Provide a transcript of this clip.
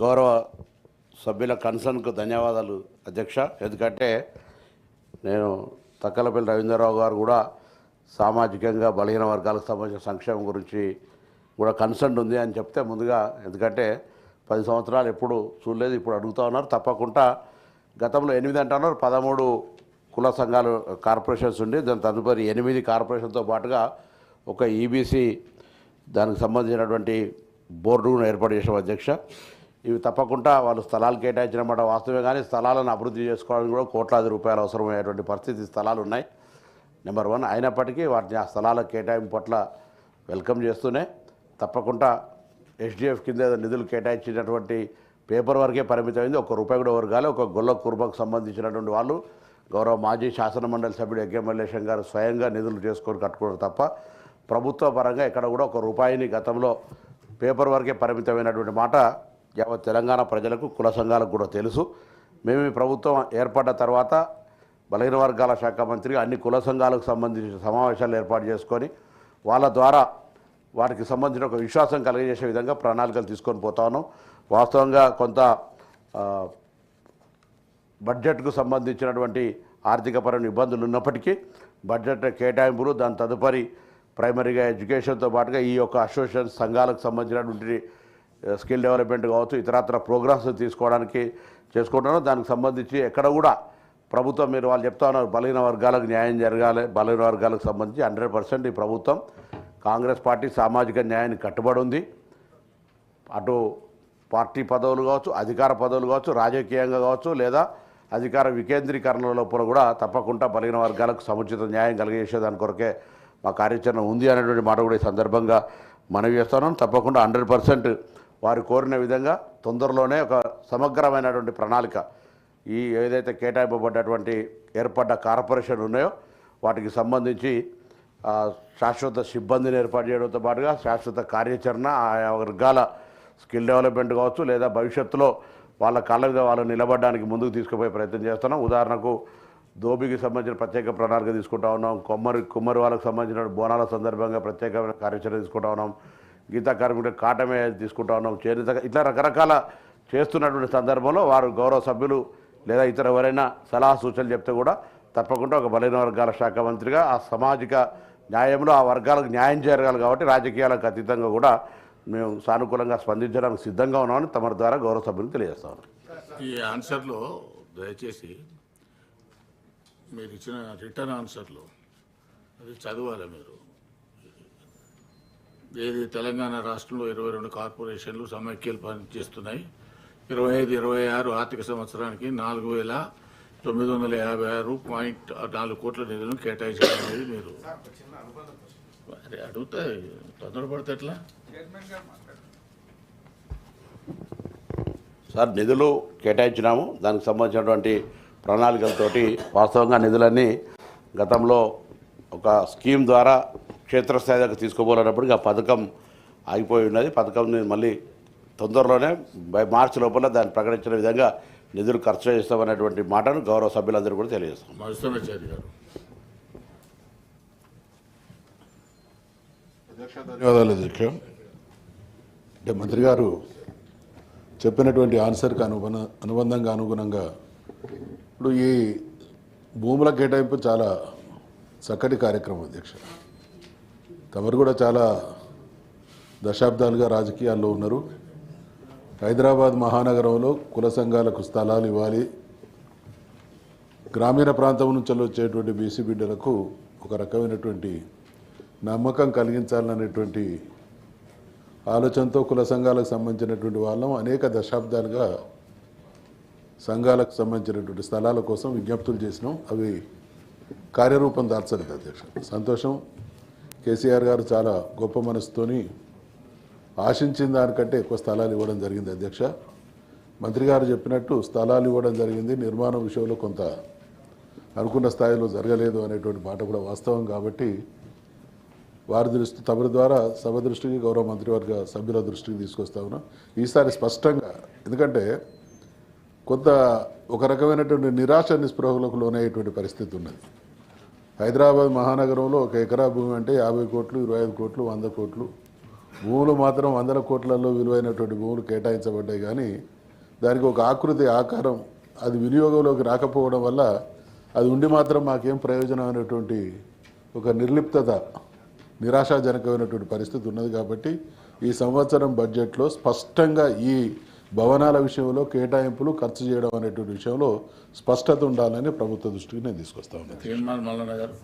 గౌరవ సభ్యుల కన్సర్న్కు ధన్యవాదాలు అధ్యక్ష. ఎందుకంటే నేను తక్కలపల్లి రవీంద్రరావు గారు కూడా సామాజికంగా బలహీన వర్గాలకు సంబంధించిన సంక్షేమం గురించి కూడా కన్సర్న్ ఉంది అని చెప్తే ముందుగా, ఎందుకంటే 10 సంవత్సరాలు ఎప్పుడు చూడలేదు, ఇప్పుడు అడుగుతూ ఉన్నారు. తప్పకుండా గతంలో 8 అంటున్నారు, 13 కుల సంఘాలు కార్పొరేషన్స్ ఉండి దాని తదుపరి 8 కార్పొరేషన్తో పాటుగా ఒక ఈబీసీ దానికి సంబంధించినటువంటి బోర్డును ఏర్పాటు చేసిన అధ్యక్ష. ఇవి తప్పకుండా వాళ్ళు స్థలాలు కేటాయించిన మాట వాస్తవమే, కానీ స్థలాలను అభివృద్ధి చేసుకోవడానికి కూడా కోట్లాది రూపాయలు అవసరమయ్యేటువంటి పరిస్థితి స్థలాలు ఉన్నాయి. నెంబర్ 1. అయినప్పటికీ వాటిని ఆ స్థలాల కేటాయింపు పట్ల వెల్కమ్ చేస్తూనే తప్పకుండా ఎస్డిఎఫ్ కింద నిధులు కేటాయించినటువంటి పేపర్ వరకే పరిమితమైంది. ₹1 కూడా వర్గాలి. ఒక గొల్ల కుర్మకు సంబంధించినటువంటి వాళ్ళు గౌరవ మాజీ శాసనమండలి సభ్యుడు ఎగ్గెమల్లేశం గారు స్వయంగా నిధులు చేసుకొని కట్టుకోవడం తప్ప ప్రభుత్వ పరంగా ఎక్కడ కూడా ₹1 గతంలో పేపర్ వరకే పరిమితమైనటువంటి మాట యావత్ తెలంగాణ ప్రజలకు, కుల సంఘాలకు కూడా తెలుసు. మేము ఈ ప్రభుత్వం ఏర్పడ్డ తర్వాత బలహీన వర్గాల శాఖ మంత్రిగా అన్ని కుల సంఘాలకు సంబంధించిన సమావేశాలు ఏర్పాటు చేసుకొని వాళ్ళ ద్వారా వాటికి సంబంధించిన ఒక విశ్వాసం కలిగజేసే విధంగా ప్రణాళికలు తీసుకొని పోతా ఉన్నాం. వాస్తవంగా కొంత బడ్జెట్కు సంబంధించినటువంటి ఆర్థికపరమైన ఇబ్బందులు ఉన్నప్పటికీ బడ్జెట్ కేటాయింపులు, దాని తదుపరి ప్రైమరీగా ఎడ్యుకేషన్తో పాటుగా ఈ యొక్క అసోసియేషన్ సంఘాలకు సంబంధించినటువంటి స్కిల్ డెవలప్మెంట్ కావచ్చు, ఇతరత్ర ప్రోగ్రామ్స్ తీసుకోవడానికి చేసుకుంటున్నాం. దానికి సంబంధించి ఎక్కడ కూడా ప్రభుత్వం, మీరు వాళ్ళు చెప్తా ఉన్నారు బలహీన వర్గాలకు న్యాయం జరగాలి, బలహీన వర్గాలకు సంబంధించి 100% ఈ ప్రభుత్వం కాంగ్రెస్ పార్టీ సామాజిక న్యాయాన్ని కట్టుబడి ఉంది. అటు పార్టీ పదవులు కావచ్చు, అధికార పదవులు కావచ్చు, రాజకీయంగా కావచ్చు, లేదా అధికార వికేంద్రీకరణ లోపల కూడా తప్పకుండా బలహీన వర్గాలకు సముచిత న్యాయం కలిగజేసేదాని కొరకే మా కార్యాచరణ ఉంది అనేటువంటి మాట కూడా ఈ సందర్భంగా మనవి చేస్తున్నాం. తప్పకుండా 100% వారు కోరిన విధంగా తొందరలోనే ఒక సమగ్రమైనటువంటి ప్రణాళిక, ఈ ఏదైతే కేటాయింపబడ్డటువంటి ఏర్పడ్డ కార్పొరేషన్ ఉన్నాయో వాటికి సంబంధించి శాశ్వత సిబ్బందిని ఏర్పాటు చేయడంతో పాటుగా శాశ్వత కార్యాచరణ, ఆయా వర్గాల స్కిల్ డెవలప్మెంట్ కావచ్చు, లేదా భవిష్యత్తులో వాళ్ళ కాళ్ళ మీద వాళ్ళు నిలబడడానికి ముందుకు తీసుకుపోయే ప్రయత్నం చేస్తున్నాం. ఉదాహరణకు దోబికి సంబంధించిన ప్రత్యేక ప్రణాళిక తీసుకుంటా ఉన్నాం. కుమ్మరి వాళ్ళకు సంబంధించిన బోనాల సందర్భంగా ప్రత్యేకమైన కార్యాచరణ తీసుకుంటా ఉన్నాం. గీతా కార్మికులకు కాటమే తీసుకుంటా ఉన్నాం. చేనేత, ఇట్లా రకరకాల చేస్తున్నటువంటి సందర్భంలో వారు గౌరవ సభ్యులు లేదా ఇతర ఎవరైనా సలహా సూచనలు చెప్తే కూడా తప్పకుండా ఒక బలహీన వర్గాల శాఖ మంత్రిగా ఆ సామాజిక న్యాయంలో ఆ వర్గాలకు న్యాయం జరగాలి కాబట్టి రాజకీయాలకు అతీతంగా కూడా మేము సానుకూలంగా స్పందించడానికి సిద్ధంగా ఉన్నామని తమ ద్వారా గౌరవ సభ్యులకు తెలియజేస్తాను. ఈ ఆన్సర్లో దయచేసి మీరు ఇచ్చిన రిటర్న్ ఆన్సర్లో అది చదవాలి మీరు. ఏది తెలంగాణ రాష్ట్రంలో 22 కార్పొరేషన్లు సమైక్యలు పనిచేస్తున్నాయి. 25-26 ఆర్థిక సంవత్సరానికి 4,956.4 కోట్ల నిధులను కేటాయించడం అనేది మీరు మరి అడుగుతా తొందరపడితే ఎట్లా సార్? నిధులు కేటాయించినాము, దానికి సంబంధించినటువంటి ప్రణాళికలతోటి వాస్తవంగా నిధులన్నీ గతంలో ఒక స్కీమ్ ద్వారా క్షేత్రస్థాయి దగ్గర తీసుకోబోలేనప్పటికీ ఆ పథకం ఆగిపోయి ఉన్నది. పథకంని మళ్ళీ తొందరలోనే మార్చి లోపల దాన్ని ప్రకటించిన విధంగా నిధులు ఖర్చు చేస్తామనేటువంటి మాటను గౌరవ సభ్యులందరూ కూడా తెలియజేస్తాం. ధన్యవాదాలు అధ్యక్ష. అంటే మంత్రి గారు చెప్పినటువంటి ఆన్సర్కి అనుగుణంగా ఇప్పుడు ఈ భూముల కేటాయింపు చాలా చక్కటి కార్యక్రమం అధ్యక్ష. తమరు కూడా చాలా దశాబ్దాలుగా రాజకీయాల్లో ఉన్నారు. హైదరాబాద్ మహానగరంలో కుల సంఘాలకు స్థలాలు ఇవ్వాలి, గ్రామీణ ప్రాంతం నుంచి వచ్చేటువంటి బీసీ బిడ్డలకు ఒక రకమైనటువంటి నమ్మకం కలిగించాలనేటువంటి ఆలోచనతో కుల సంఘాలకు సంబంధించినటువంటి వాళ్ళం అనేక దశాబ్దాలుగా సంఘాలకు సంబంధించినటువంటి స్థలాల కోసం విజ్ఞప్తులు చేసినాం. అవి కార్యరూపం దాల్చలేదు అధ్యక్ష. సంతోషం. కేసీఆర్ గారు చాలా గొప్ప మనసుతోని ఆశించిన దానికంటే ఎక్కువ స్థలాలు ఇవ్వడం జరిగింది అధ్యక్ష. మంత్రి గారు చెప్పినట్టు స్థలాలు ఇవ్వడం జరిగింది, నిర్మాణం విషయంలో కొంత అనుకున్న స్థాయిలో జరగలేదు అనేటువంటి మాట కూడా వాస్తవం. కాబట్టి వారి దృష్టి, తమరి ద్వారా సభ దృష్టికి, గౌరవ మంత్రివర్గ సభ్యుల దృష్టికి తీసుకొస్తా ఉన్నాం ఈసారి స్పష్టంగా. ఎందుకంటే కొంత ఒక రకమైనటువంటి నిరాశ నిస్పృహలకు లోనయ్యేటువంటి పరిస్థితి ఉన్నది. హైదరాబాద్ మహానగరంలో 1 ఎకరా భూమి అంటే 50 కోట్లు, 25 కోట్లు, 100 కోట్లు భూములు మాత్రం వందల కోట్లలో విలువైనటువంటి భూములు కేటాయించబడ్డాయి, కానీ దానికి ఒక ఆకృతి ఆకారం అది వినియోగంలోకి రాకపోవడం వల్ల అది ఉండి మాత్రం మాకేం ప్రయోజనం అనేటువంటి ఒక నిర్లిప్తత, నిరాశాజనకమైనటువంటి పరిస్థితి ఉన్నది. కాబట్టి ఈ సంవత్సరం బడ్జెట్లో స్పష్టంగా ఈ భవనాల విషయంలో కేటాయింపులు ఖర్చు చేయడం అనేటువంటి విషయంలో స్పష్టత ఉండాలని ప్రభుత్వ దృష్టికి నేను తీసుకొస్తా ఉన్నాను. తీర్మానం మల్లన్న గారు